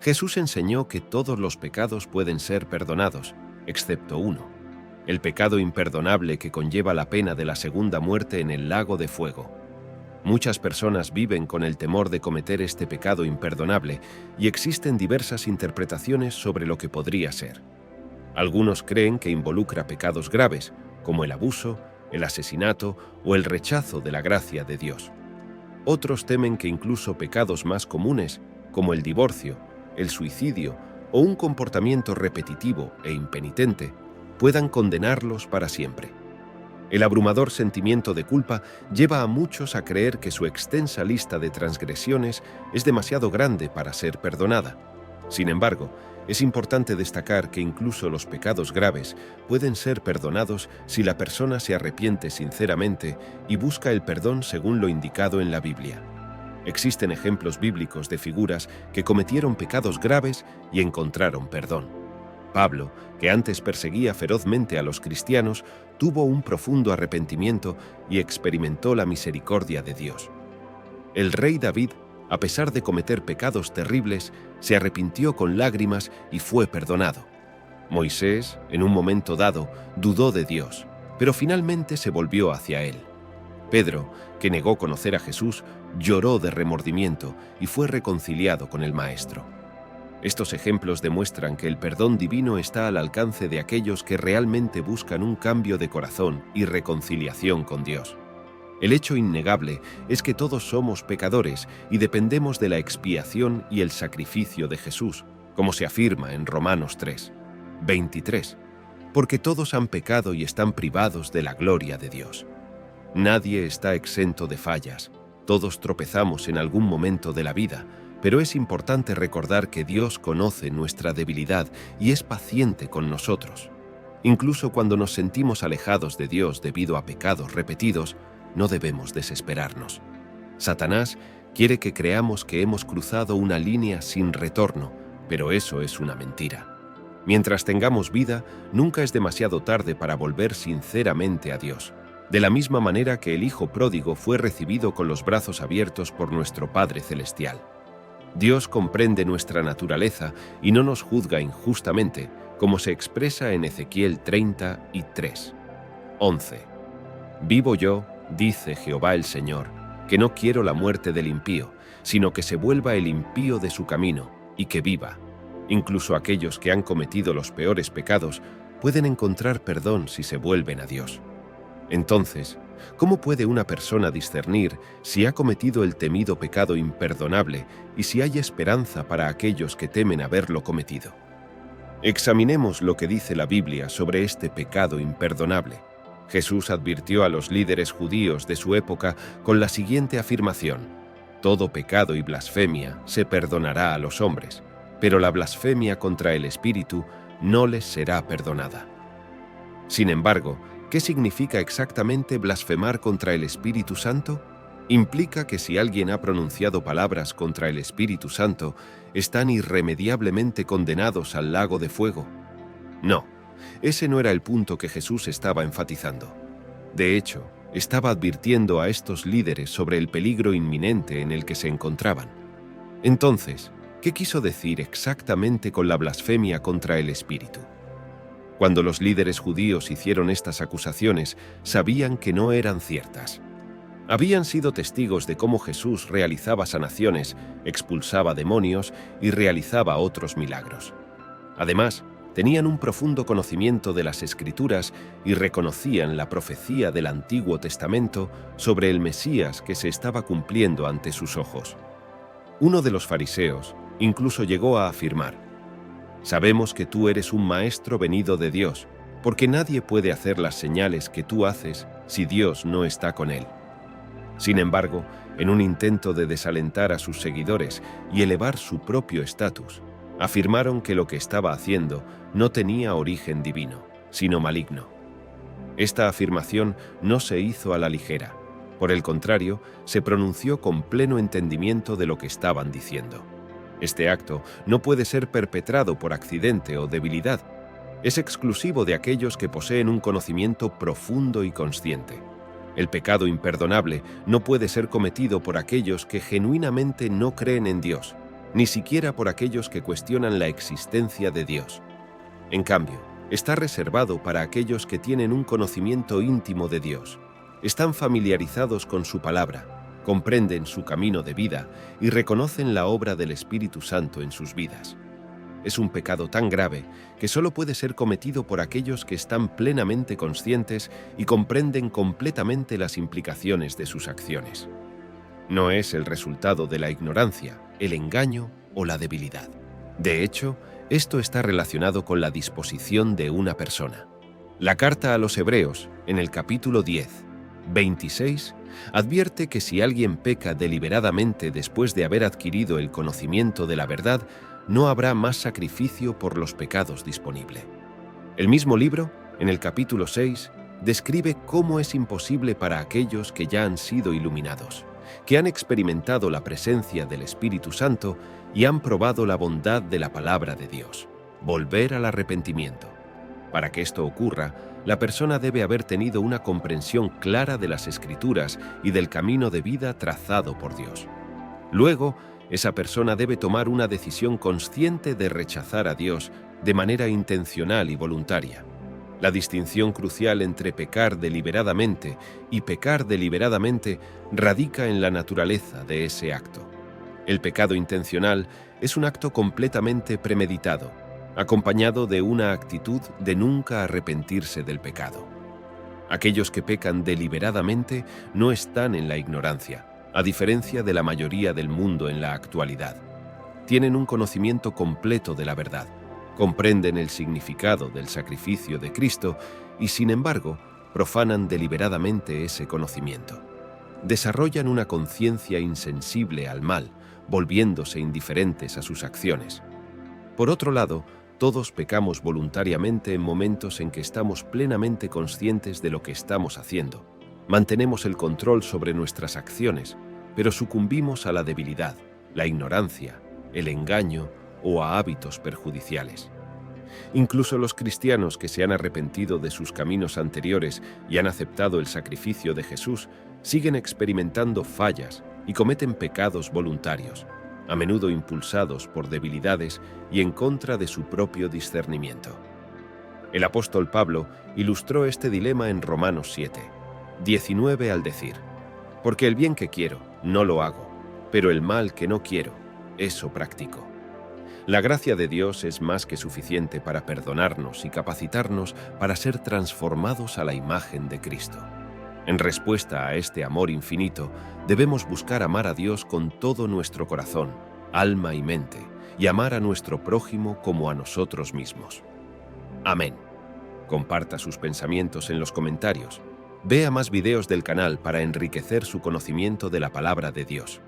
Jesús enseñó que todos los pecados pueden ser perdonados, excepto uno: el pecado imperdonable que conlleva la pena de la segunda muerte en el lago de fuego. Muchas personas viven con el temor de cometer este pecado imperdonable y existen diversas interpretaciones sobre lo que podría ser. Algunos creen que involucra pecados graves, como el abuso, el asesinato o el rechazo de la gracia de Dios. Otros temen que incluso pecados más comunes, como el divorcio, el suicidio o un comportamiento repetitivo e impenitente, puedan condenarlos para siempre. El abrumador sentimiento de culpa lleva a muchos a creer que su extensa lista de transgresiones es demasiado grande para ser perdonada. Sin embargo, es importante destacar que incluso los pecados graves pueden ser perdonados si la persona se arrepiente sinceramente y busca el perdón según lo indicado en la Biblia. Existen ejemplos bíblicos de figuras que cometieron pecados graves y encontraron perdón. Pablo, que antes perseguía ferozmente a los cristianos, tuvo un profundo arrepentimiento y experimentó la misericordia de Dios. El rey David, a pesar de cometer pecados terribles, se arrepintió con lágrimas y fue perdonado. Moisés, en un momento dado, dudó de Dios, pero finalmente se volvió hacia él. Pedro, que negó conocer a Jesús, lloró de remordimiento y fue reconciliado con el Maestro. Estos ejemplos demuestran que el perdón divino está al alcance de aquellos que realmente buscan un cambio de corazón y reconciliación con Dios. El hecho innegable es que todos somos pecadores y dependemos de la expiación y el sacrificio de Jesús, como se afirma en Romanos 3:23, porque todos han pecado y están privados de la gloria de Dios. Nadie está exento de fallas, todos tropezamos en algún momento de la vida, pero es importante recordar que Dios conoce nuestra debilidad y es paciente con nosotros. Incluso cuando nos sentimos alejados de Dios debido a pecados repetidos, no debemos desesperarnos. Satanás quiere que creamos que hemos cruzado una línea sin retorno, pero eso es una mentira. Mientras tengamos vida, nunca es demasiado tarde para volver sinceramente a Dios, de la misma manera que el Hijo pródigo fue recibido con los brazos abiertos por nuestro Padre Celestial. Dios comprende nuestra naturaleza y no nos juzga injustamente, como se expresa en Ezequiel 30:3-11. Vivo yo, dice Jehová el Señor, que no quiero la muerte del impío, sino que se vuelva el impío de su camino y que viva. Incluso aquellos que han cometido los peores pecados pueden encontrar perdón si se vuelven a Dios. Entonces, ¿cómo puede una persona discernir si ha cometido el temido pecado imperdonable y si hay esperanza para aquellos que temen haberlo cometido? Examinemos lo que dice la Biblia sobre este pecado imperdonable. Jesús advirtió a los líderes judíos de su época con la siguiente afirmación: todo pecado y blasfemia se perdonará a los hombres, pero la blasfemia contra el Espíritu no les será perdonada. Sin embargo, ¿qué significa exactamente blasfemar contra el Espíritu Santo? Implica que si alguien ha pronunciado palabras contra el Espíritu Santo, están irremediablemente condenados al lago de fuego. No, ese no era el punto que Jesús estaba enfatizando. De hecho, estaba advirtiendo a estos líderes sobre el peligro inminente en el que se encontraban. Entonces, ¿qué quiso decir exactamente con la blasfemia contra el Espíritu? Cuando los líderes judíos hicieron estas acusaciones, sabían que no eran ciertas. Habían sido testigos de cómo Jesús realizaba sanaciones, expulsaba demonios y realizaba otros milagros. Además, tenían un profundo conocimiento de las Escrituras y reconocían la profecía del Antiguo Testamento sobre el Mesías que se estaba cumpliendo ante sus ojos. Uno de los fariseos incluso llegó a afirmar: «Sabemos que tú eres un maestro venido de Dios, porque nadie puede hacer las señales que tú haces si Dios no está con él». Sin embargo, en un intento de desalentar a sus seguidores y elevar su propio estatus, afirmaron que lo que estaba haciendo no tenía origen divino, sino maligno. Esta afirmación no se hizo a la ligera. Por el contrario, se pronunció con pleno entendimiento de lo que estaban diciendo. Este acto no puede ser perpetrado por accidente o debilidad. Es exclusivo de aquellos que poseen un conocimiento profundo y consciente. El pecado imperdonable no puede ser cometido por aquellos que genuinamente no creen en Dios. ni siquiera por aquellos que cuestionan la existencia de Dios. En cambio, está reservado para aquellos que tienen un conocimiento íntimo de Dios, están familiarizados con su palabra, comprenden su camino de vida y reconocen la obra del Espíritu Santo en sus vidas. Es un pecado tan grave que solo puede ser cometido por aquellos que están plenamente conscientes y comprenden completamente las implicaciones de sus acciones. No es el resultado de la ignorancia, el engaño o la debilidad. De hecho, esto está relacionado con la disposición de una persona. La carta a los Hebreos, en el capítulo 10, 26, advierte que si alguien peca deliberadamente después de haber adquirido el conocimiento de la verdad, no habrá más sacrificio por los pecados disponible. El mismo libro, en el capítulo 6, describe cómo es imposible para aquellos que ya han sido iluminados, que han experimentado la presencia del Espíritu Santo y han probado la bondad de la palabra de Dios, volver al arrepentimiento. Para que esto ocurra, la persona debe haber tenido una comprensión clara de las Escrituras y del camino de vida trazado por Dios. Luego, esa persona debe tomar una decisión consciente de rechazar a Dios de manera intencional y voluntaria. La distinción crucial entre pecar deliberadamente y pecar deliberadamente radica en la naturaleza de ese acto. El pecado intencional es un acto completamente premeditado, acompañado de una actitud de nunca arrepentirse del pecado. Aquellos que pecan deliberadamente no están en la ignorancia, a diferencia de la mayoría del mundo en la actualidad. Tienen un conocimiento completo de la verdad, comprenden el significado del sacrificio de Cristo y, sin embargo, profanan deliberadamente ese conocimiento. Desarrollan una conciencia insensible al mal, volviéndose indiferentes a sus acciones. Por otro lado, todos pecamos voluntariamente en momentos en que estamos plenamente conscientes de lo que estamos haciendo. Mantenemos el control sobre nuestras acciones, pero sucumbimos a la debilidad, la ignorancia, el engaño o a hábitos perjudiciales. Incluso los cristianos que se han arrepentido de sus caminos anteriores y han aceptado el sacrificio de Jesús siguen experimentando fallas y cometen pecados voluntarios, a menudo impulsados por debilidades y en contra de su propio discernimiento. El apóstol Pablo ilustró este dilema en Romanos 7, 19 al decir: «Porque el bien que quiero, no lo hago, pero el mal que no quiero, eso practico». La gracia de Dios es más que suficiente para perdonarnos y capacitarnos para ser transformados a la imagen de Cristo. En respuesta a este amor infinito, debemos buscar amar a Dios con todo nuestro corazón, alma y mente, y amar a nuestro prójimo como a nosotros mismos. Amén. Comparta sus pensamientos en los comentarios. Vea más videos del canal para enriquecer su conocimiento de la palabra de Dios.